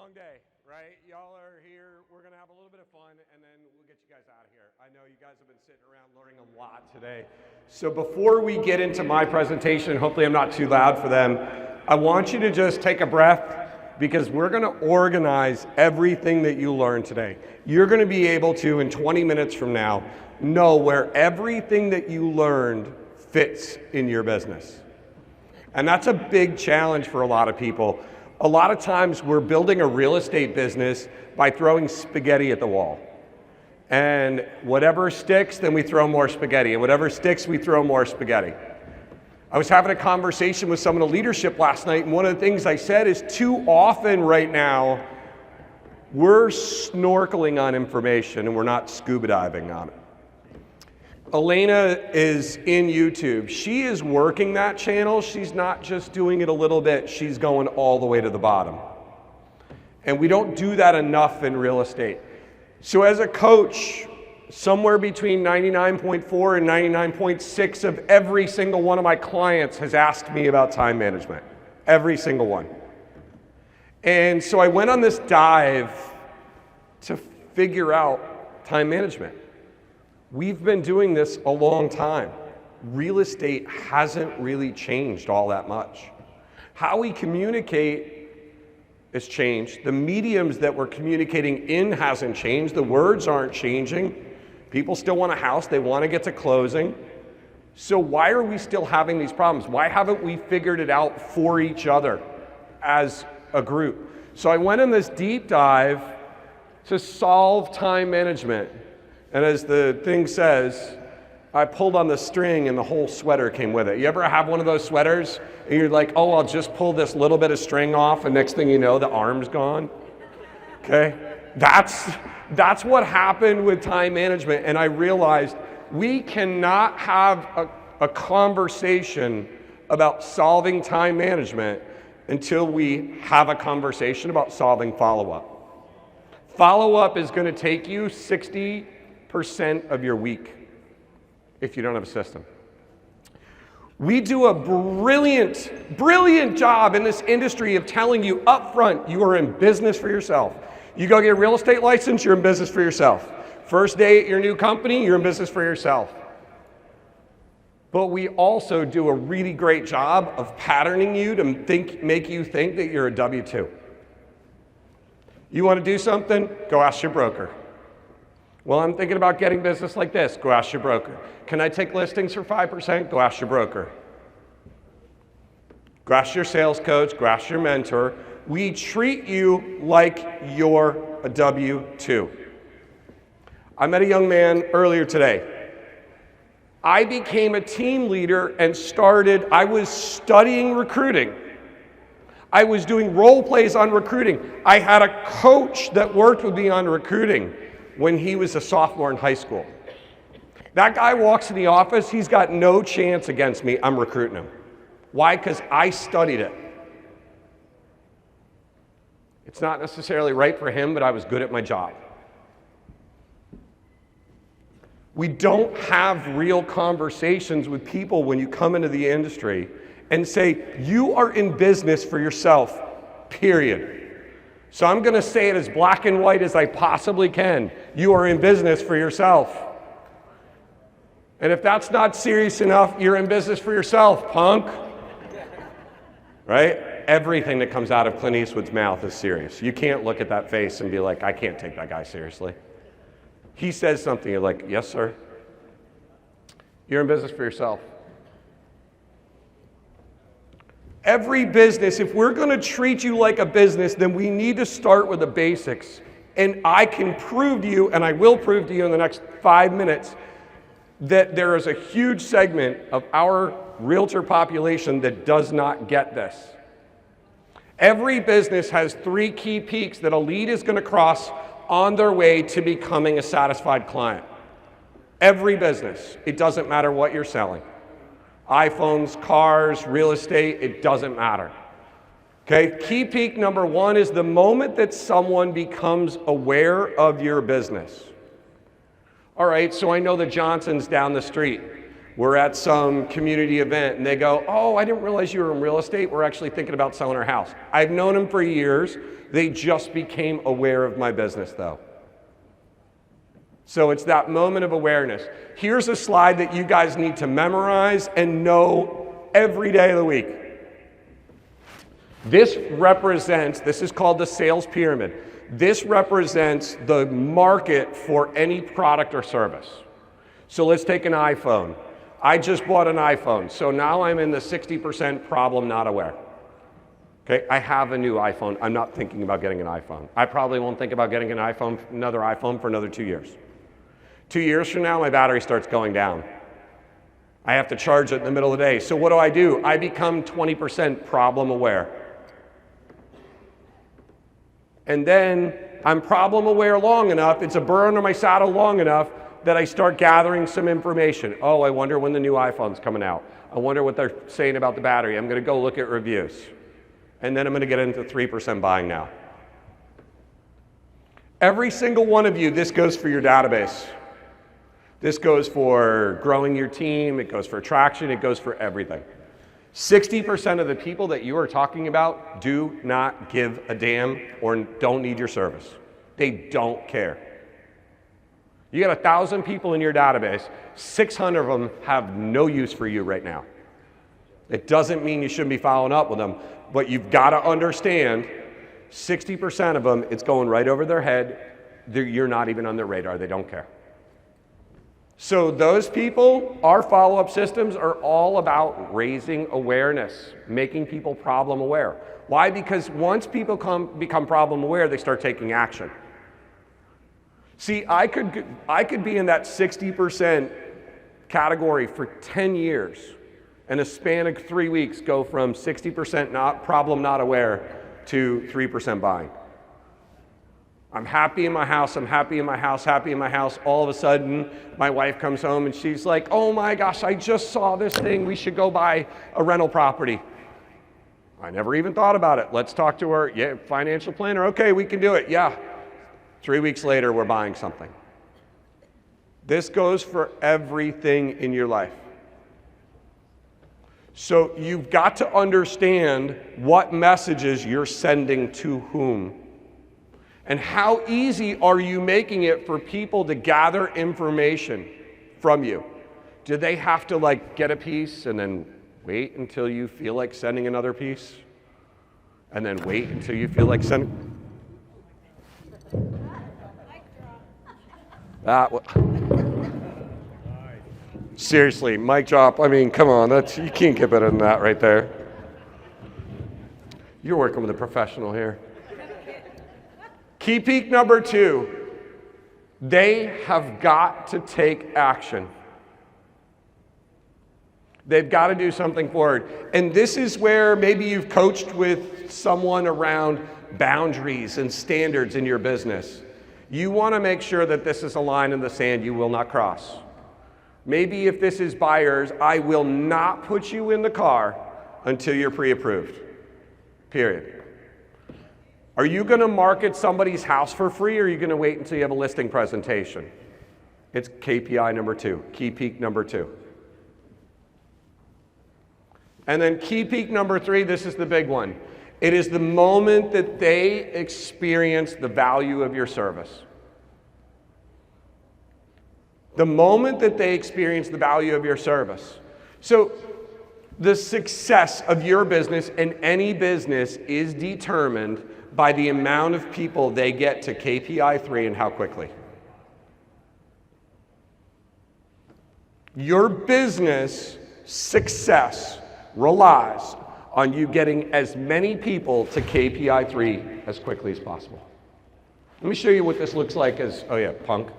long day, right? Y'all are here. We're going to have a little bit of fun, and then we'll get you guys out of here. I know you guys have been sitting around learning a lot today. So before we get into my presentation, hopefully I'm not too loud for them, I want you to just take a breath because we're going to organize everything that you learned today. You're going to be able to, in 20 minutes from now, know where everything that you learned fits in your business. And that's a big challenge for a lot of people. A lot of times we're building a real estate business by throwing spaghetti at the wall. And whatever sticks, then we throw more spaghetti. And whatever sticks, we throw more spaghetti. I was having a conversation with some of the leadership last night, and one of the things I said is too often right now, we're snorkeling on information and we're not scuba diving on it. Elena is in YouTube. She is working that channel. She's not just doing it a little bit. She's going all the way to the bottom. And we don't do that enough in real estate. So as a coach, somewhere between 99.4 and 99.6 of every single one of my clients has asked me about time management. Every single one. And so I went on this dive to figure out time management. We've been doing this a long time. Real estate hasn't really changed all that much. How we communicate has changed. The mediums that we're communicating in hasn't changed. The words aren't changing. People still want a house. They want to get to closing. So why are we still having these problems? Why haven't we figured it out for each other as a group? So I went in this deep dive to solve time management. And as the thing says, I pulled on the string and the whole sweater came with it. You ever have one of those sweaters and you're like, oh, I'll just pull this little bit of string off, and next thing you know, the arm's gone? Okay? That's what happened with time management. And I realized we cannot have a conversation about solving time management until we have a conversation about solving follow-up. Follow-up is going to take you 60% of your week if you don't have a system. We do a brilliant job in this industry of telling you up front you are in business for yourself. You go get a real estate license, you're in business for yourself. First day at your new company, you're in business for yourself. But we also do a really great job of patterning you to make you think that you're a W-2. You want to do something? Go ask your broker. Well, I'm thinking about getting business like this. Go ask your broker. Can I take listings for 5%? Go ask your broker. Go ask your sales coach. Go ask your mentor. We treat you like you're a W-2. I met a young man earlier today. I became a team leader and I was studying recruiting. I was doing role plays on recruiting. I had a coach that worked with me on recruiting when he was a sophomore in high school. That guy walks in the office, he's got no chance against me. I'm recruiting him. Why? Because I studied it. It's not necessarily right for him, but I was good at my job. We don't have real conversations with people when you come into the industry and say, you are in business for yourself, period. So I'm going to say it as black and white as I possibly can. You are in business for yourself. And if that's not serious enough, you're in business for yourself, punk. Right? Everything that comes out of Clint Eastwood's mouth is serious. You can't look at that face and be like, I can't take that guy seriously. He says something, you're like, yes, sir. You're in business for yourself. Every business, if we're going to treat you like a business, then we need to start with the basics. And I can prove to you, and I will prove to you in the next 5 minutes, that there is a huge segment of our realtor population that does not get this. Every business has 3 key peaks that a lead is going to cross on their way to becoming a satisfied client. Every business. It doesn't matter what you're selling. iPhones, cars, real estate, it doesn't matter. Okay, key peak number 1 is the moment that someone becomes aware of your business. All right, so I know the Johnsons down the street. We're at some community event and they go, oh, I didn't realize you were in real estate. We're actually thinking about selling our house. I've known them for years. They just became aware of my business though. So it's that moment of awareness. Here's a slide that you guys need to memorize and know every day of the week. This is called the sales pyramid. This represents the market for any product or service. So let's take an iPhone. I just bought an iPhone, so now I'm in the 60% problem not aware. Okay, I have a new iPhone. I'm not thinking about getting an iPhone. I probably won't think about getting another iPhone for another 2 years. 2 years from now, my battery starts going down. I have to charge it in the middle of the day. So what do? I become 20% problem aware. And then I'm problem aware long enough, it's a burr under my saddle long enough that I start gathering some information. Oh, I wonder when the new iPhone's coming out. I wonder what they're saying about the battery. I'm going to go look at reviews. And then I'm going to get into 3% buying now. Every single one of you, this goes for your database. This goes for growing your team. It goes for attraction. It goes for everything. 60% of the people that you are talking about do not give a damn or don't need your service. They don't care. You got 1,000 people in your database, 600 of them have no use for you right now. It doesn't mean you shouldn't be following up with them, but you've got to understand 60% of them, it's going right over their head. You're not even on their radar. They don't care. So those people, our follow-up systems are all about raising awareness, making people problem aware. Why? Because once people become problem aware, they start taking action. See, I could be in that 60% category for 10 years. In a span of 3 weeks, go from 60% not aware to 3% buying. I'm happy in my house, I'm happy in my house, happy in my house. All of a sudden, my wife comes home and she's like, oh my gosh, I just saw this thing. We should go buy a rental property. I never even thought about it. Let's talk to her. Yeah, financial planner. Okay, we can do it. Yeah. 3 weeks later, we're buying something. This goes for everything in your life. So you've got to understand what messages you're sending to whom. And how easy are you making it for people to gather information from you? Do they have to get a piece and then wait until you feel like sending another piece? And then wait until you feel like sending... Seriously, mic drop. I mean, come on, you can't get better than that right there. You're working with a professional here. Key peak number 2, they have got to take action. They've got to do something forward. And this is where maybe you've coached with someone around boundaries and standards in your business. You want to make sure that this is a line in the sand you will not cross. Maybe if this is buyers, I will not put you in the car until you're pre-approved. Period. Are you going to market somebody's house for free, or are you going to wait until you have a listing presentation? It's KPI number 2, key peak number 2. And then key peak number 3, this is the big one. It is the moment that they experience the value of your service. The moment that they experience the value of your service. So the success of your business and any business is determined by the amount of people they get to KPI 3 and how quickly. Your business success relies on you getting as many people to KPI 3 as quickly as possible. Let me show you what this looks like as, punk.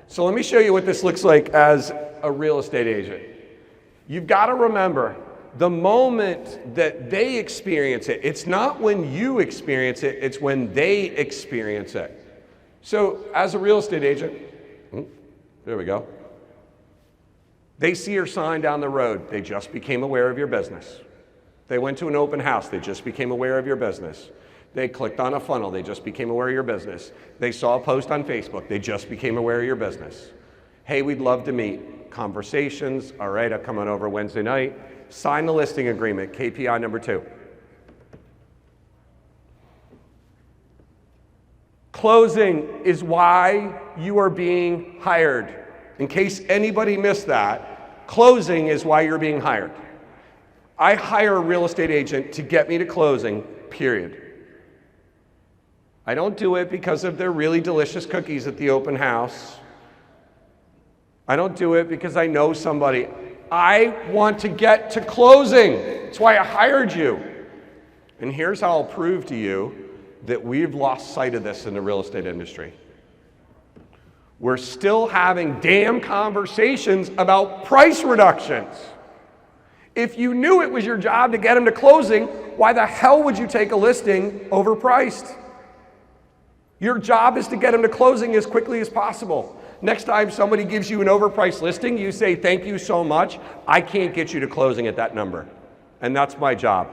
So let me show you what this looks like as a real estate agent. You've got to remember, the moment that they experience it, it's not when you experience it, it's when they experience it. So as a real estate agent, there we go. They see your sign down the road. They just became aware of your business. They went to an open house. They just became aware of your business. They clicked on a funnel. They just became aware of your business. They saw a post on Facebook. They just became aware of your business. Hey, we'd love to meet. conversations. All right, I'm coming over Wednesday night. Sign the listing agreement, KPI number 2. Closing is why you are being hired. In case anybody missed that, closing is why you're being hired. I hire a real estate agent to get me to closing, period. I don't do it because of their really delicious cookies at the open house. I don't do it because I know somebody. I want to get to closing. That's why I hired you. And here's how I'll prove to you that we've lost sight of this in the real estate industry. We're still having damn conversations about price reductions. If you knew it was your job to get them to closing, why the hell would you take a listing overpriced? Your job is to get them to closing as quickly as possible. Next time somebody gives you an overpriced listing, you say, thank you so much, I can't get you to closing at that number. And that's my job.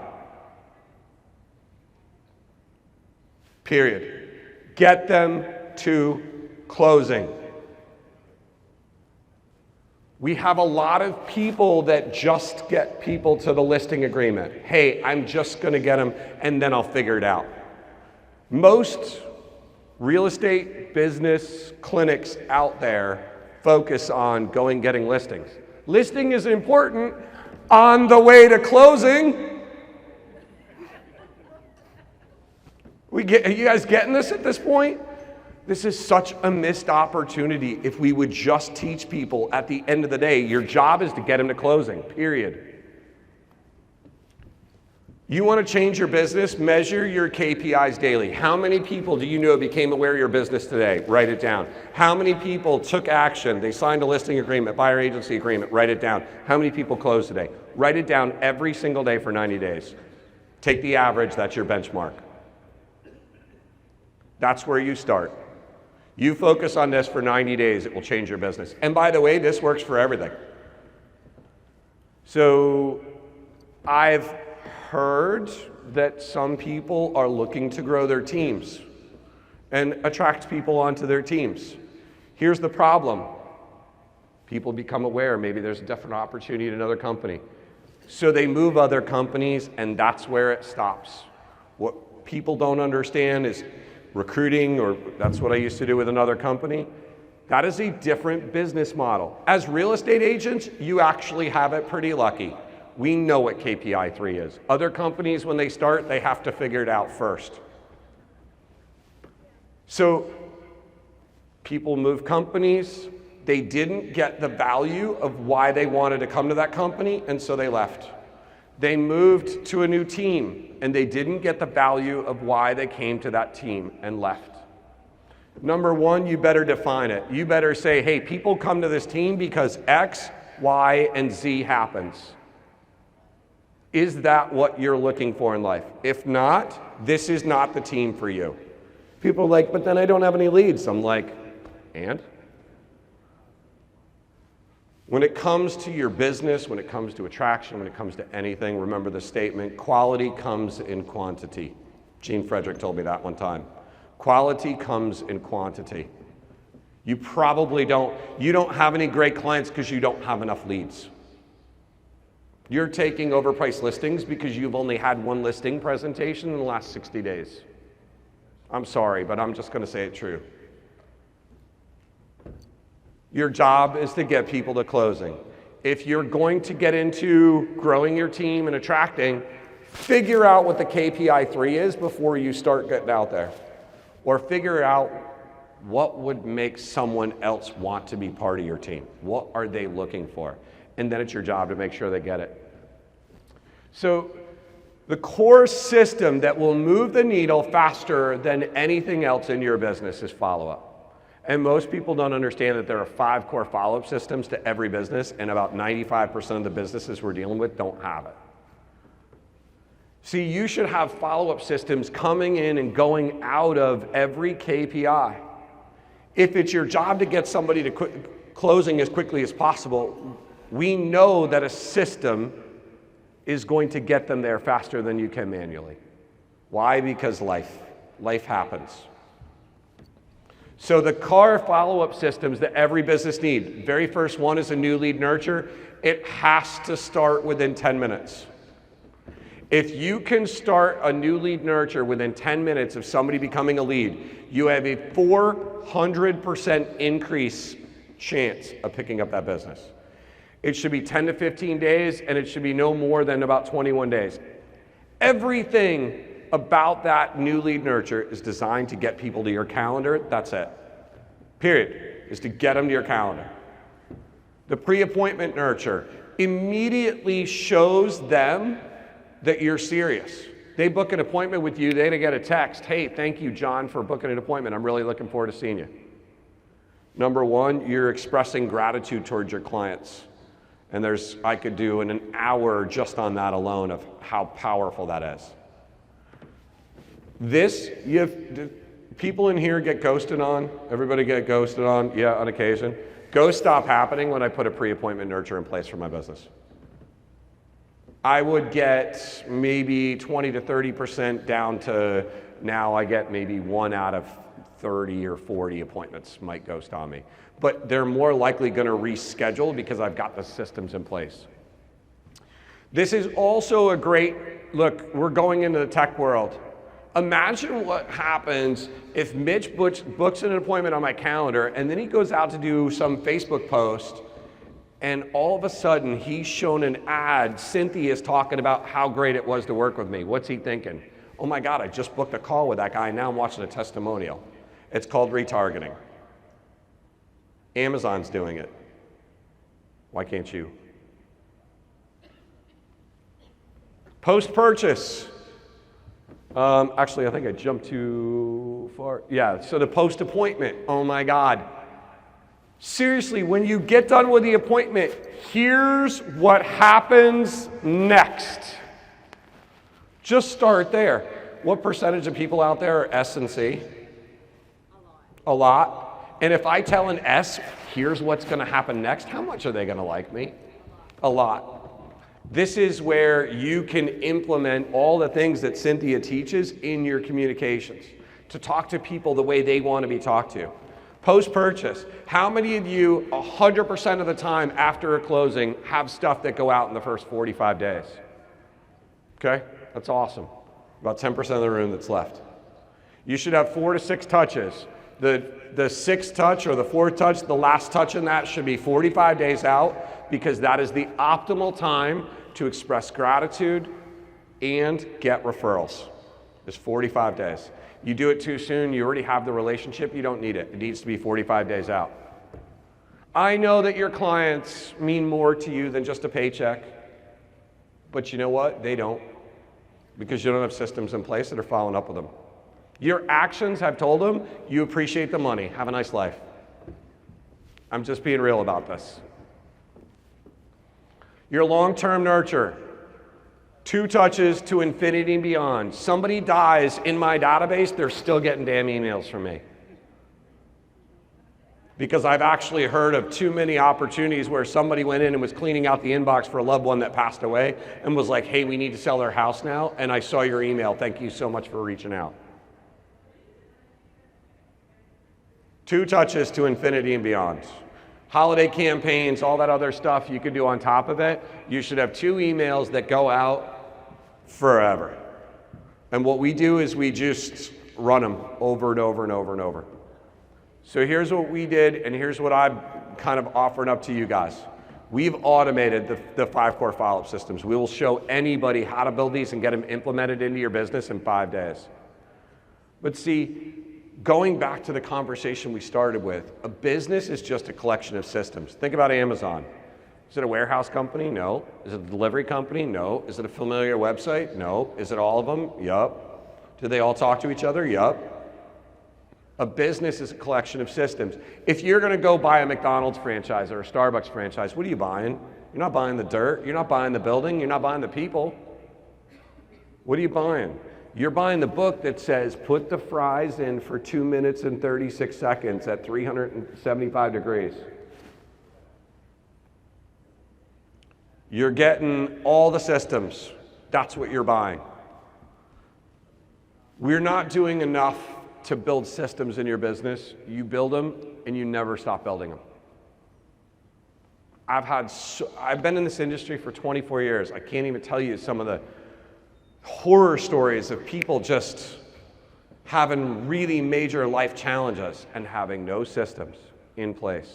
Period. Get them to closing. We have a lot of people that just get people to the listing agreement. Hey, I'm just going to get them and then I'll figure it out. Most real estate business clinics out there focus on getting listings. Listing is important on the way to closing. Are you guys getting this at this point? This is such a missed opportunity if we would just teach people at the end of the day, your job is to get them to closing, period. You want to change your business? Measure your KPIs daily. How many people do you know became aware of your business today? Write it down. How many people took action? They signed a listing agreement, buyer agency agreement. Write it down. How many people closed today? Write it down every single day for 90 days. Take the average, that's your benchmark. That's where you start. You focus on this for 90 days, it will change your business. And by the way, this works for everything. So I've heard that some people are looking to grow their teams and attract people onto their teams. Here's the problem. People become aware maybe there's a different opportunity at another company. So they move other companies and that's where it stops. What people don't understand is recruiting, or that's what I used to do with another company. That is a different business model. As real estate agents, you actually have it pretty lucky. We know what KPI 3 is. Other companies, when they start, they have to figure it out first. So people move companies. They didn't get the value of why they wanted to come to that company, and so they left. They moved to a new team, and they didn't get the value of why they came to that team and left. Number one, you better define it. You better say, hey, people come to this team because X, Y, and Z happens. Is that what you're looking for in life? If not, this is not the team for you. People are like, but then I don't have any leads. I'm like, and? When it comes to your business, when it comes to attraction, when it comes to anything, remember the statement, quality comes in quantity. Gene Frederick told me that one time. Quality comes in quantity. You probably don't have any great clients because you don't have enough leads. You're taking overpriced listings because you've only had one listing presentation in the last 60 days. I'm sorry, but I'm just going to say it true. Your job is to get people to closing. If you're going to get into growing your team and attracting, figure out what the KPI 3 is before you start getting out there. Or figure out what would make someone else want to be part of your team. What are they looking for? And then it's your job to make sure they get it. So the core system that will move the needle faster than anything else in your business is follow-up. And most people don't understand that there are 5 core follow-up systems to every business, and about 95% of the businesses we're dealing with don't have it. See, you should have follow-up systems coming in and going out of every KPI. If it's your job to get somebody to closing as quickly as possible, we know that a system is going to get them there faster than you can manually. Why? Because life happens. So the car follow-up systems that every business needs, very first one is a new lead nurture. It has to start within 10 minutes. If you can start a new lead nurture within 10 minutes of somebody becoming a lead, you have a 400% increase chance of picking up that business. It should be 10 to 15 days, and it should be no more than about 21 days. Everything about that new lead nurture is designed to get people to your calendar. That's it. Period. Is to get them to your calendar. The pre-appointment nurture immediately shows them that you're serious. They book an appointment with you, they get a text, hey, thank you, John, for booking an appointment. I'm really looking forward to seeing you. Number one, you're expressing gratitude towards your clients. And I could do in an hour just on that alone of how powerful that is. People in here get ghosted on. Everybody get ghosted on? Yeah, on occasion. Ghosts stop happening when I put a pre-appointment nurture in place for my business. I would get maybe 20 to 30% down to now I get maybe 1 out of 30 or 40 appointments might ghost on me. But they're more likely going to reschedule because I've got the systems in place. This is also a great, look, we're going into the tech world. Imagine what happens if Mitch books an appointment on my calendar and then he goes out to do some Facebook post and all of a sudden he's shown an ad, Cynthia's talking about how great it was to work with me. What's he thinking? Oh my God, I just booked a call with that guy and now I'm watching a testimonial. It's called retargeting. Amazon's doing it. Why can't you? Post-purchase. Actually, I think I jumped too far. Yeah, so the post-appointment. Oh my God. Seriously, when you get done with the appointment, here's what happens next. Just start there. What percentage of people out there are S and C? A lot. And if I tell an S, here's what's going to happen next, how much are they going to like me? A lot. This is where you can implement all the things that Cynthia teaches in your communications to talk to people the way they want to be talked to. Post-purchase, how many of you 100% of the time after a closing have stuff that go out in the first 45 days? Okay, that's awesome. About 10% of the room that's left. You should have 4 to 6 touches. The sixth touch or the fourth touch, the last touch in that should be 45 days out because that is the optimal time to express gratitude and get referrals. It's 45 days. You do it too soon, you already have the relationship, you don't need it. It needs to be 45 days out. I know that your clients mean more to you than just a paycheck, but you know what? They don't, because you don't have systems in place that are following up with them. Your actions have told them you appreciate the money. Have a nice life. I'm just being real about this. Your long-term nurture. 2 touches to infinity and beyond. Somebody dies in my database, they're still getting damn emails from me. Because I've actually heard of too many opportunities where somebody went in and was cleaning out the inbox for a loved one that passed away and was like, hey, we need to sell their house now, and I saw your email. Thank you so much for reaching out. 2 touches to infinity and beyond. Holiday campaigns, all that other stuff you could do on top of it. You should have 2 emails that go out forever. And what we do is we just run them over and over and over and over. So here's what we did, and here's what I'm kind of offering up to you guys. We've automated the 5 core follow-up systems. We will show anybody how to build these and get them implemented into your business in 5 days. But see, going back to the conversation we started with, a business is just a collection of systems. Think about Amazon. Is it a warehouse company? No. Is it a delivery company? No. Is it a familiar website? No. Is it all of them? Yup. Do they all talk to each other? Yup. A business is a collection of systems. If you're going to go buy a McDonald's franchise or a Starbucks franchise, what are you buying? You're not buying the dirt. You're not buying the building. You're not buying the people. What are you buying? You're buying the book that says, put the fries in for 2 minutes and 36 seconds at 375 degrees. You're getting all the systems. That's what you're buying. We're not doing enough to build systems in your business, you build them and you never stop building them. I've been in this industry for 24 years. I can't even tell you some of the horror stories of people just having really major life challenges and having no systems in place.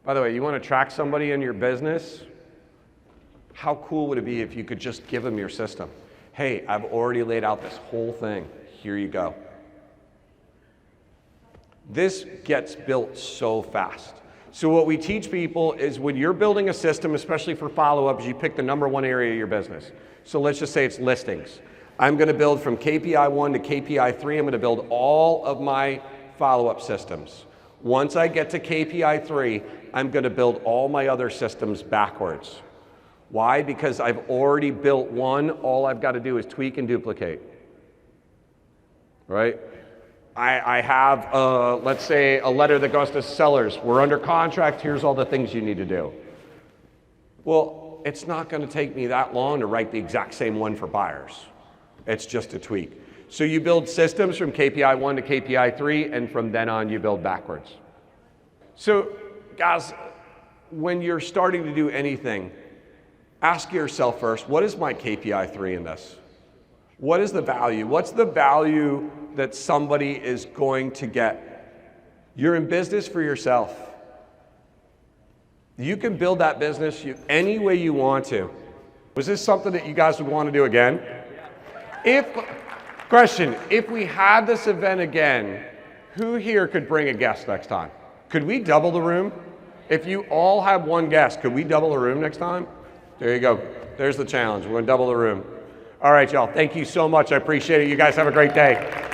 By the way, you want to track somebody in your business? How cool would it be if you could just give them your system? Hey, I've already laid out this whole thing. Here you go. This gets built so fast. So what we teach people is when you're building a system, especially for follow-ups, you pick the number one area of your business. So let's just say it's listings. I'm going to build from KPI 1 to KPI 3. I'm going to build all of my follow-up systems. Once I get to KPI 3, I'm going to build all my other systems backwards. Why? Because I've already built one. All I've got to do is tweak and duplicate. Right? I have, let's say, a letter that goes to sellers. We're under contract. Here's all the things you need to do. Well, it's not going to take me that long to write the exact same one for buyers. It's just a tweak. So you build systems from KPI 1 to KPI 3, and from then on, you build backwards. So, guys, when you're starting to do anything, ask yourself first, what is my KPI 3 in this? What is the value? What's the value that somebody is going to get? You're in business for yourself. You can build that business any way you want to. Was this something that you guys would want to do again? Question, if we had this event again, who here could bring a guest next time? Could we double the room? If you all have one guest, could we double the room next time? There you go. There's the challenge. We're going to double the room. All right, y'all. Thank you so much. I appreciate it. You guys have a great day.